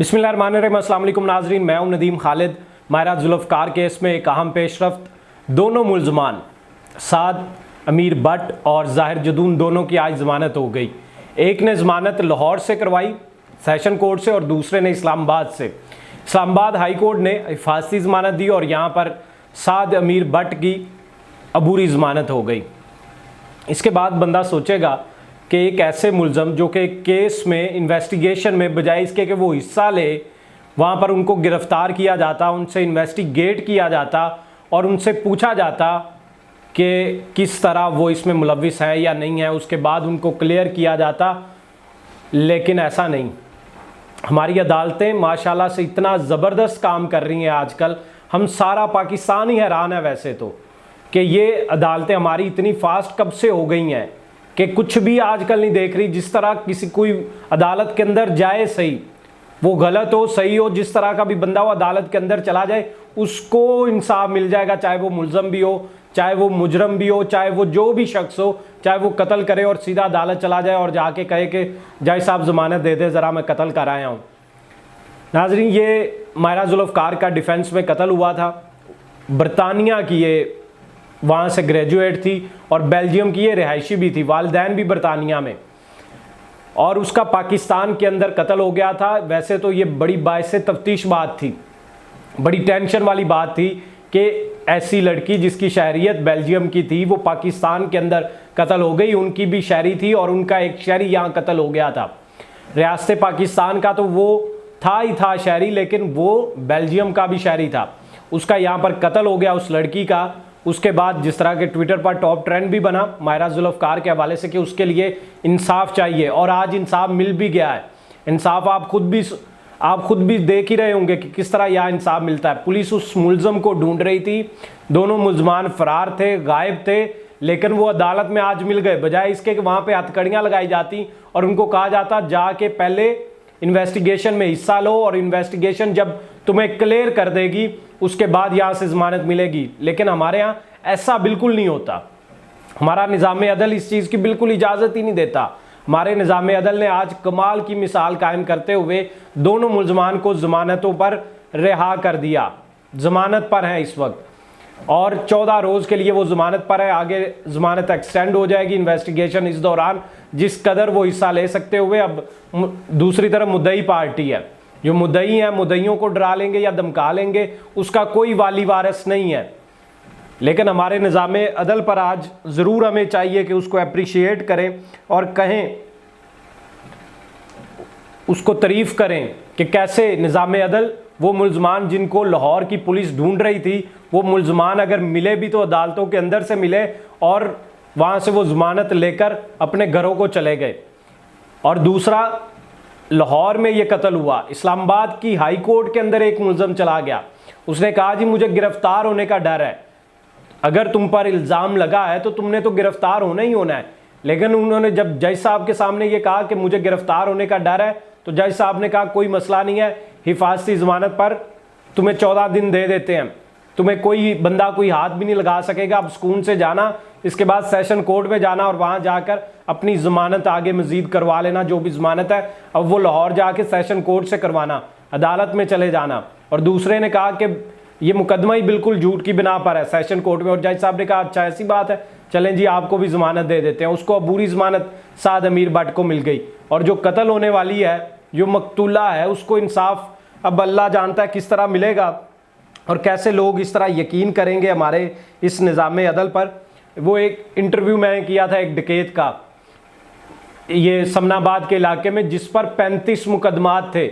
बिस्मिल्लाहिर्रहमानिर्रहीम। अस्सलाम वालेकुम नाजरीन, मैं हूं नदीम खालिद। मायरा जुल्फ़कार केस में एक अहम पेशरफ्त। दोनों मुल्ज़मान साद अमीर भट्ट और ज़ाहिर जदून दोनों की आज ज़मानत हो गई। एक ने ज़मानत लाहौर से करवाई सेशन कोर्ट से और दूसरे ने इस्लामाबाद से। इस्लामाबाद हाई कोर्ट ने हिफाजती ज़मानत दी और यहाँ पर साद अमीर भट्ट की अबूरी ज़मानत हो गई। इसके बाद बंदा सोचेगा कि एक ऐसे मुलज़म जो कि केस में इन्वेस्टिगेशन में बजाय इसके कि वो हिस्सा ले, वहाँ पर उनको गिरफ़्तार किया जाता, उनसे इन्वेस्टिगेट किया जाता और उनसे पूछा जाता कि किस तरह वो इसमें मुलविस है या नहीं है, उसके बाद उनको क्लियर किया जाता। लेकिन ऐसा नहीं। हमारी अदालतें माशाल्लाह से इतना ज़बरदस्त काम कर रही हैं आजकल, हम सारा पाकिस्तान ही हैरान है वैसे तो कि ये अदालतें हमारी इतनी फास्ट कब से हो गई हैं कि कुछ भी आजकल नहीं देख रही। जिस तरह किसी कोई अदालत के अंदर जाए, सही वो गलत हो सही हो, जिस तरह का भी बंदा वो अदालत के अंदर चला जाए उसको इंसाफ मिल जाएगा, चाहे वो मुल्ज़म भी हो, चाहे वो मुजरम भी हो, चाहे वो जो भी शख्स हो, चाहे वो कत्ल करे और सीधा अदालत चला जाए और जाके कहे कि जज साहब ज़मानत दे दे, ज़रा मैं कत्ल कर आया हूँ। नाज़रीन, ये मायरा जुल्फ़कार का डिफेंस में कत्ल हुआ था। बरतानिया की ये वहाँ से ग्रेजुएट थी और बेल्जियम की ये रिहायशी भी थी, वालिदैन भी बरतानिया में, और उसका पाकिस्तान के अंदर कत्ल हो गया था। वैसे तो ये बड़ी बाइस तफ्तीश बात थी, बड़ी टेंशन वाली बात थी कि ऐसी लड़की जिसकी शहरियत बेल्जियम की थी वो पाकिस्तान के अंदर कत्ल हो गई। उनकी भी शहरी थी और उनका एक शहरी यहाँ कत्ल हो गया था। रियासत पाकिस्तान का तो वो था ही था शहरी, लेकिन वो बेल्जियम का भी शहरी था। उसका यहाँ पर कत्ल हो गया उस लड़की का। उसके बाद जिस तरह के ट्विटर पर टॉप ट्रेंड भी बना मायरा जुल्फ़कार के हवाले से कि उसके लिए इंसाफ चाहिए, और आज इंसाफ मिल भी गया है। इंसाफ आप खुद भी देख ही रहे होंगे कि किस तरह यहाँ इंसाफ मिलता है। पुलिस उस मुल्ज़म को ढूंढ रही थी, दोनों मुल्ज़मान फ़रार थे, गायब थे, लेकिन वो अदालत में आज मिल गए। बजाय इसके कि वहाँ पर हथकड़ियाँ लगाई जाती और उनको कहा जाता जाके पहले इन्वेस्टिगेशन में हिस्सा लो और इन्वेस्टिगेशन जब तुम्हें क्लियर कर देगी उसके बाद यहाँ से ज़मानत मिलेगी। लेकिन हमारे यहाँ ऐसा बिल्कुल नहीं होता। हमारा निज़ाम अदल इस चीज़ की बिल्कुल इजाज़त ही नहीं देता। हमारे निज़ाम अदल ने आज कमाल की मिसाल कायम करते हुए दोनों मुल्ज़मान को ज़मानतों पर रिहा कर दिया। ज़मानत पर हैं इस वक्त और 14 रोज़ के लिए वो ज़मानत पर है। आगे ज़मानत एक्सटेंड हो जाएगी इन्वेस्टिगेशन इस दौरान जिस कदर वो हिस्सा ले सकते हुए। अब दूसरी तरफ मुद्दई पार्टी है, जो मुद्दई हैं मुद्दइयों को डरा लेंगे या धमका लेंगे, उसका कोई वाली वारिस नहीं है। लेकिन हमारे निज़ाम अदल पर आज ज़रूर हमें चाहिए कि उसको अप्रिशिएट करें और कहें, उसको तारीफ़ करें कि कैसे निज़ाम अदल वो मुल्ज़मान जिनको लाहौर की पुलिस ढूंढ रही थी, वो मुल्ज़मान अगर मिले भी तो अदालतों के अंदर से मिले और वहाँ से वो ज़मानत लेकर अपने घरों को चले गए। और दूसरा, लाहौर में ये कत्ल हुआ, इस्लामाबाद की हाई कोर्ट के अंदर एक मुल्ज़म चला गया, उसने कहा जी मुझे गिरफ़्तार होने का डर है। अगर तुम पर इल्ज़ाम लगा है तो तुमने तो गिरफ़्तार होना ही होना है। लेकिन उन्होंने जब जज साहब के सामने ये कहा कि मुझे गिरफ़्तार होने का डर है, तो जज साहब ने कहा कोई मसला नहीं है, हिफाजती ज़मानत पर तुम्हें 14 दिन दे देते हैं, तुम्हें कोई बंदा कोई हाथ भी नहीं लगा सकेगा। अब सुकून से जाना, इसके बाद सेशन कोर्ट में जाना और वहाँ जाकर अपनी ज़मानत आगे मज़ीद करवा लेना, जो भी ज़मानत है अब वो लाहौर जाके सेशन कोर्ट से करवाना, अदालत में चले जाना। और दूसरे ने कहा कि ये मुकदमा ही बिल्कुल झूठ की बिना पर है सेशन कोर्ट में, और जज साहब ने कहा अच्छा ऐसी बात है, चलें जी आपको भी ज़मानत दे देते हैं। उसको अबूरी ज़मानत साद अमीर भट्ट को मिल गई। और जो कत्ल होने वाली है, जो मकतूला है, उसको इंसाफ अब अल्लाह जानता है किस तरह मिलेगा और कैसे लोग इस तरह यकीन करेंगे हमारे इस निज़ाम अदल पर। वो एक इंटरव्यू मैंने किया था एक डकैत का, ये समनाबाद के इलाके में, जिस पर 35 मुकदमात थे।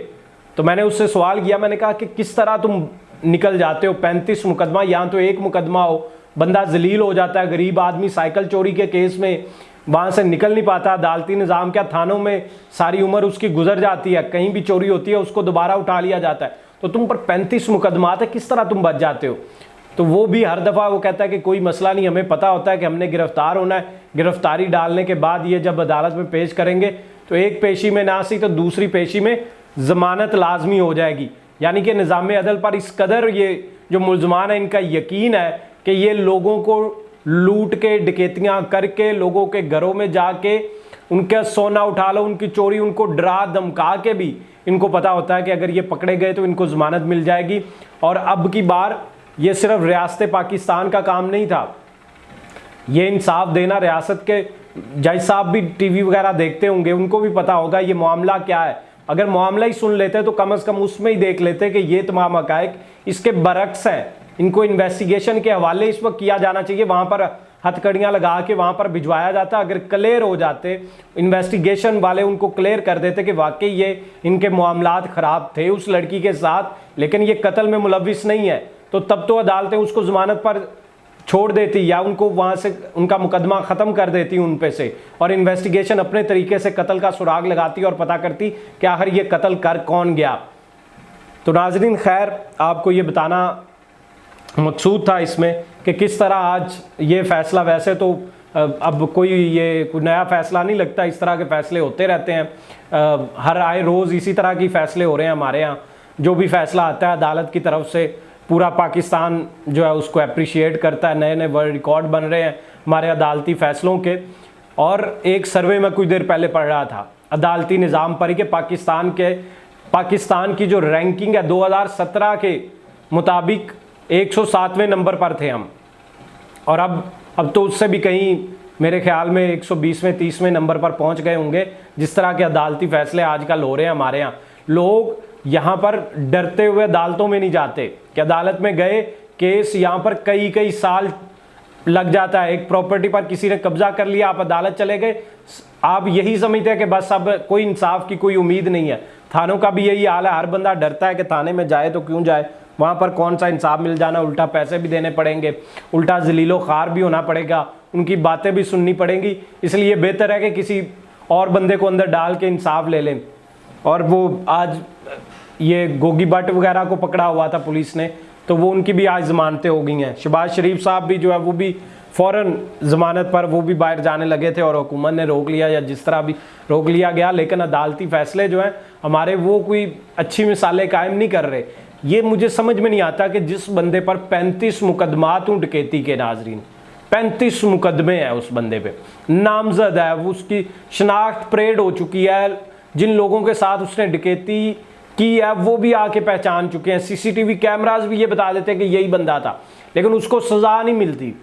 तो मैंने उससे सवाल किया, मैंने कहा कि किस तरह तुम निकल जाते हो 35 मुकदमा, यहाँ तो एक मुकदमा हो बंदा जलील हो जाता है, गरीब आदमी साइकिल चोरी के केस में वहाँ से निकल नहीं पाता। अदालती निज़ाम क्या, थानों में सारी उम्र उसकी गुजर जाती है, कहीं भी चोरी होती है उसको दोबारा उठा लिया जाता है, तो तुम पर 35 मुकदमात है, किस तरह तुम बच जाते हो। तो वो भी हर दफ़ा वो कहता है कि कोई मसला नहीं, हमें पता होता है कि हमने गिरफ़्तार होना है, गिरफ़्तारी डालने के बाद ये जब अदालत में पेश करेंगे तो एक पेशी में ना सही तो दूसरी पेशी में ज़मानत लाजमी हो जाएगी। यानी कि निज़ाम अदल पर इस कदर ये जो मुल्ज़मान है इनका यकीन है कि ये लोगों को लूट के डकैतियाँ करके लोगों के घरों में जाके उनका सोना उठा लो, उनकी चोरी, उनको डरा धमका के भी इनको पता होता है कि अगर ये पकड़े गए तो इनको जमानत मिल जाएगी। और अब की बार ये सिर्फ रियासत पाकिस्तान का काम नहीं था, ये इंसाफ देना रियासत के जज साहब भी टीवी वगैरह देखते होंगे, उनको भी पता होगा ये मामला क्या है। अगर मामला ही सुन लेते तो कम से कम उसमें ही देख लेते कि ये तमाम हकायक इसके बरक्स हैं, इनको इन्वेस्टिगेशन के हवाले इस वक्त किया जाना चाहिए, वहाँ पर हथकड़ियाँ लगा के वहाँ पर भिजवाया जाता। अगर क्लियर हो जाते, इन्वेस्टिगेशन वाले उनको क्लियर कर देते कि वाकई ये इनके मामलात ख़राब थे उस लड़की के साथ, लेकिन ये कत्ल में मुलविस नहीं है, तो तब तो अदालतें उसको ज़मानत पर छोड़ देती या उनको वहाँ से उनका मुकदमा ख़त्म कर देती उन पे से, और इन्वेस्टिगेशन अपने तरीके से कत्ल का सुराग लगाती और पता करती कि आखिर ये कत्ल कर कौन गया। तो नाज़रीन, खैर आपको ये बताना मकसूद था इसमें कि किस तरह आज ये फ़ैसला, वैसे तो अब कोई नया फ़ैसला नहीं लगता, इस तरह के फ़ैसले होते रहते हैं, हर आए रोज़ इसी तरह की फ़ैसले हो रहे हैं हमारे यहाँ। जो भी फ़ैसला आता है अदालत की तरफ से पूरा पाकिस्तान जो है उसको अप्रिशिएट करता है, नए नए वर्ल्ड रिकॉर्ड बन रहे हैं हमारे अदालती फ़ैसलों के। और एक सर्वे में कुछ देर पहले पढ़ रहा था अदालती निज़ाम पर ही कि पाकिस्तान की जो रैंकिंग है 2017 के मुताबिक 107वें नंबर पर थे हम, और अब तो उससे भी कहीं मेरे ख्याल में 120वें 30वें नंबर पर पहुंच गए होंगे। जिस तरह के अदालती फ़ैसले आजकल हो रहे हैं हमारे यहाँ, लोग यहाँ पर डरते हुए अदालतों में नहीं जाते कि अदालत में गए केस यहाँ पर कई साल लग जाता है। एक प्रॉपर्टी पर किसी ने कब्जा कर लिया, आप अदालत चले गए, आप यही समझते हैं कि बस अब कोई इंसाफ की कोई उम्मीद नहीं है। थानों का भी यही हाल है, हर बंदा डरता है कि थाने में जाए तो क्यों जाए, वहाँ पर कौन सा इंसाफ मिल जाना, उल्टा पैसे भी देने पड़ेंगे, उल्टा जलीलो ख़ार भी होना पड़ेगा, उनकी बातें भी सुननी पड़ेंगी। इसलिए बेहतर है कि किसी और बंदे को अंदर डाल के इंसाफ ले लें। और वो आज ये गोगी भट्ट वगैरह को पकड़ा हुआ था पुलिस ने, तो वो उनकी भी आज ज़मानतें हो गई हैं। शहबाज शरीफ साहब भी जो है वो भी फ़ौरन ज़मानत पर वो भी बाहर जाने लगे थे और हुकूमत ने रोक लिया, या जिस तरह भी रोक लिया गया। लेकिन अदालती फ़ैसले जो हैं हमारे वो कोई अच्छी मिसालें कायम नहीं कर रहे। ये मुझे समझ में नहीं आता कि जिस बंदे पर 35 मुकदमात हूँ डकैती के, नाजरीन 35 मुकदमे हैं उस बंदे पे, नामजद है, वो उसकी शनाख्त परेड हो चुकी है, जिन लोगों के साथ उसने डकैती की है वो भी आके पहचान चुके हैं, सीसीटीवी कैमरास भी ये बता देते हैं कि यही बंदा था, लेकिन उसको सज़ा नहीं मिलती,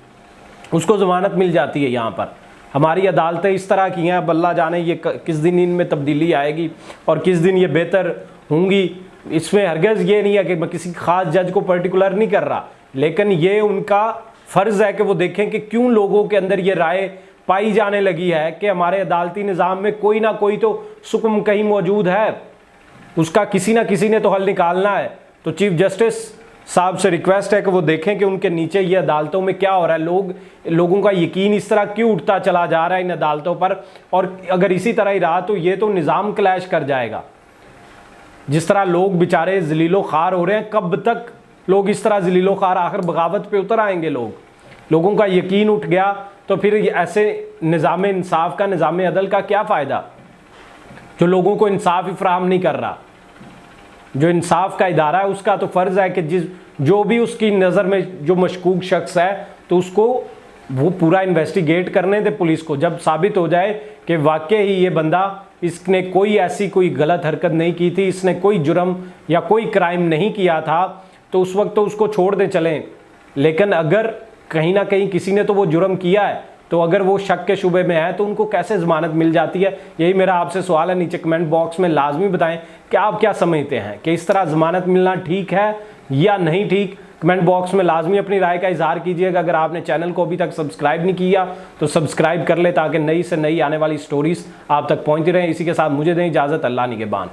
उसको ज़मानत मिल जाती है। यहाँ पर हमारी अदालतें इस तरह की हैं, अब अल्लाह जाने ये किस दिन इनमें तब्दीली आएगी और किस दिन ये बेहतर होंगी। इसमें हरगिज़ ये नहीं है कि मैं किसी ख़ास जज को पर्टिकुलर नहीं कर रहा, लेकिन ये उनका फ़र्ज़ है कि वो देखें कि क्यों लोगों के अंदर ये राय पाई जाने लगी है कि हमारे अदालती निज़ाम में कोई ना कोई तो सुकून कहीं मौजूद है, उसका किसी ना किसी ने तो हल निकालना है। तो चीफ जस्टिस साहब से रिक्वेस्ट है कि वो देखें कि उनके नीचे ये अदालतों में क्या हो रहा है, लोगों का यकीन इस तरह क्यों उठता चला जा रहा है इन अदालतों पर, और अगर इसी तरह ही रहा तो ये तो निज़ाम क्लैश कर जाएगा। जिस तरह लोग बेचारे जलीलो ख़ार हो रहे हैं, कब तक लोग इस तरह जलीलो ख़ार, आखिर बगावत पे उतर आएंगे लोगों का यकीन उठ गया तो फिर ऐसे निज़ाम इंसाफ का, निज़ाम अदल का क्या फ़ायदा, जो लोगों को इंसाफ ही फराहम नहीं कर रहा। जो इंसाफ का इदारा है उसका तो फ़र्ज़ है कि जो भी उसकी नज़र में जो मशकूक शख्स है तो उसको वो पूरा इन्वेस्टिगेट करने दे पुलिस को। जब साबित हो जाए कि वाकई ही ये बंदा, इसने कोई ऐसी कोई गलत हरकत नहीं की थी, इसने कोई जुर्म या कोई क्राइम नहीं किया था, तो उस वक्त तो उसको छोड़ दे चलें। लेकिन अगर कहीं ना कहीं किसी ने तो वो जुर्म किया है, तो अगर वो शक के शुबे में है तो उनको कैसे ज़मानत मिल जाती है। यही मेरा आपसे सवाल है, नीचे कमेंट बॉक्स में लाजमी बताएं कि आप क्या समझते हैं कि इस तरह ज़मानत मिलना ठीक है या नहीं ठीक। कमेंट बॉक्स में लाजमी अपनी राय का इजहार कीजिएगा। अगर आपने चैनल को अभी तक सब्सक्राइब नहीं किया तो सब्सक्राइब कर ले, ताकि नई से नई आने वाली स्टोरीज़ आप तक पहुँचती रहें। इसी के साथ मुझे दें इजाज़त, अल्लाह निगहबान।